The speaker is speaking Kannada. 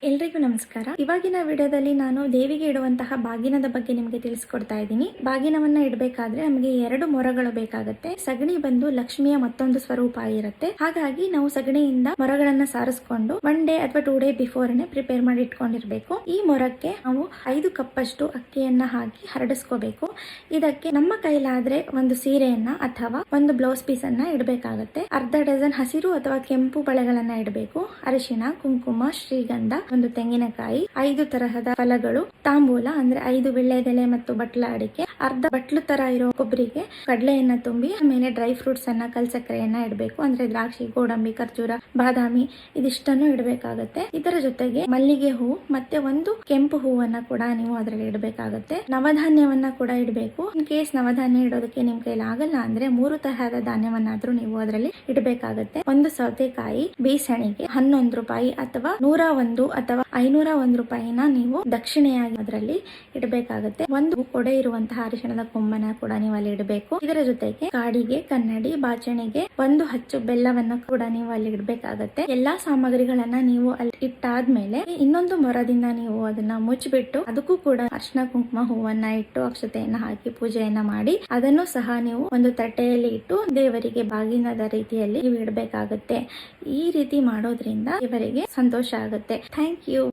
ಎಲ್ರಿಗೂ ನಮಸ್ಕಾರ. ಇವಾಗಿನ ವಿಡಿಯೋದಲ್ಲಿ ನಾನು ದೇವಿಗೆ ಇಡುವಂತಹ ಬಾಗಿನದ ಬಗ್ಗೆ ನಿಮಗೆ ತಿಳಿಸ್ಕೊಡ್ತಾ ಇದ್ದೀನಿ. ಬಾಗಿನವನ್ನ ಇಡಬೇಕಾದ್ರೆ ನಮಗೆ 2 ಮೊರಗಳು ಬೇಕಾಗುತ್ತೆ. ಸಗಣಿ ಬಂದು ಲಕ್ಷ್ಮಿಯ ಮತ್ತೊಂದು ಸ್ವರೂಪ ಆಗಿರುತ್ತೆ. ಹಾಗಾಗಿ ನಾವು ಸಗಣಿಯಿಂದ ಮೊರಗಳನ್ನ ಸಾರಿಸ್ಕೊಂಡು 1 ಡೇ ಅಥವಾ 2 ಡೇ ಬಿಫೋರ್ನೆ ಪ್ರಿಪೇರ್ ಮಾಡಿ ಇಟ್ಕೊಂಡಿರ್ಬೇಕು. ಈ ಮೊರಕ್ಕೆ ನಾವು 5 ಕಪ್ ಅಷ್ಟು ಅಕ್ಕಿಯನ್ನ ಹಾಕಿ ಹರಡಿಸ್ಕೋಬೇಕು. ಇದಕ್ಕೆ ನಮ್ಮ ಕೈಲಾದ್ರೆ ಒಂದು ಸೀರೆಯನ್ನ ಅಥವಾ ಒಂದು ಬ್ಲೌಸ್ ಪೀಸ್ ಅನ್ನ ಇಡಬೇಕಾಗುತ್ತೆ. ಅರ್ಧ ಡಜನ್ ಹಸಿರು ಅಥವಾ ಕೆಂಪು ಬಳೆಗಳನ್ನ ಇಡಬೇಕು. ಅರಿಶಿಣ, ಕುಂಕುಮ, ಶ್ರೀಗಂಧ, ಒಂದು ತೆಂಗಿನಕಾಯಿ, 5 ತರಹದ ಫಲಗಳು, ತಾಂಬೂಲ ಅಂದ್ರೆ 5 ವಿಳ್ಳೆದೆಲೆ ಮತ್ತು ಬಟ್ಲ ಅಡಿಕೆ, ಅರ್ಧ ಬಟ್ಲು ತರ ಇರೋ ಕೊಬ್ಬರಿಗೆ ಕಡಲೆಯನ್ನ ತುಂಬಿ ಆಮೇಲೆ ಡ್ರೈ ಫ್ರೂಟ್ಸ್ ಅನ್ನ, ಕಲ್ಸಕ್ಕರೆಯನ್ನ ಇಡಬೇಕು. ಅಂದ್ರೆ ದ್ರಾಕ್ಷಿ, ಗೋಡಂಬಿ, ಖರ್ಜೂರ, ಬಾದಾಮಿ ಇದಿಷ್ಟನ್ನು ಇಡಬೇಕಾಗುತ್ತೆ. ಇದರ ಜೊತೆಗೆ ಮಲ್ಲಿಗೆ ಹೂ ಮತ್ತೆ ಒಂದು ಕೆಂಪು ಹೂವನ್ನ ಕೂಡ ನೀವು ಅದರಲ್ಲಿ ಇಡಬೇಕಾಗುತ್ತೆ. ನವಧಾನ್ಯವನ್ನ ಕೂಡ ಇಡಬೇಕು. ಇನ್ ಕೇಸ್ ನವಧಾನ್ಯ ಇಡೋದಕ್ಕೆ ನಿಮ್ ಕೈಲಿ ಆಗಲ್ಲ ಅಂದ್ರೆ 3 ತರಹದ ಧಾನ್ಯವನ್ನಾದ್ರೂ ನೀವು ಅದರಲ್ಲಿ ಇಡಬೇಕಾಗುತ್ತೆ. ಒಂದು ಸೌತೆಕಾಯಿ, ಬೀಸಣಿಗೆ 11 ರೂಪಾಯಿ ಅಥವಾ 101 ಅಥವಾ 501 ರೂಪಾಯಿನ ನೀವು ದಕ್ಷಿಣೆಯಾಗಿ ಅದರಲ್ಲಿ ಇಡಬೇಕಾಗುತ್ತೆ. ಒಂದು ಕೊಡೆ ಇರುವಂತಹ ಅರಿಶಿಣದ ಕೊಂಬನ ಕೂಡ ನೀವು ಅಲ್ಲಿ ಇಡಬೇಕು. ಇದರ ಜೊತೆಗೆ ಕಾಡಿಗೆ, ಕನ್ನಡಿ, ಬಾಚಣಿಗೆ, ಒಂದು ಹಚ್ಚು ಬೆಲ್ಲವನ್ನ ಕೂಡ ನೀವು ಅಲ್ಲಿ ಇಡಬೇಕಾಗುತ್ತೆ. ಎಲ್ಲಾ ಸಾಮಗ್ರಿಗಳನ್ನ ನೀವು ಅಲ್ಲಿ ಇಟ್ಟಾದ್ಮೇಲೆ ಇನ್ನೊಂದು ಮೊರದಿಂದ ನೀವು ಅದನ್ನ ಮುಚ್ಚಿಬಿಟ್ಟು ಅದಕ್ಕೂ ಕೂಡ ಅರ್ಶಿನ ಕುಂಕುಮ ಹೂವನ್ನ ಇಟ್ಟು ಅಕ್ಷತೆಯನ್ನ ಹಾಕಿ ಪೂಜೆಯನ್ನ ಮಾಡಿ ಅದನ್ನು ಸಹ ನೀವು ಒಂದು ತಟ್ಟೆಯಲ್ಲಿ ಇಟ್ಟು ದೇವರಿಗೆ ಬಾಗಿನದ ರೀತಿಯಲ್ಲಿ ನೀವು ಇಡಬೇಕಾಗುತ್ತೆ. ಈ ರೀತಿ ಮಾಡೋದ್ರಿಂದ ದೇವರಿಗೆ ಸಂತೋಷ ಆಗುತ್ತೆ. Thank you.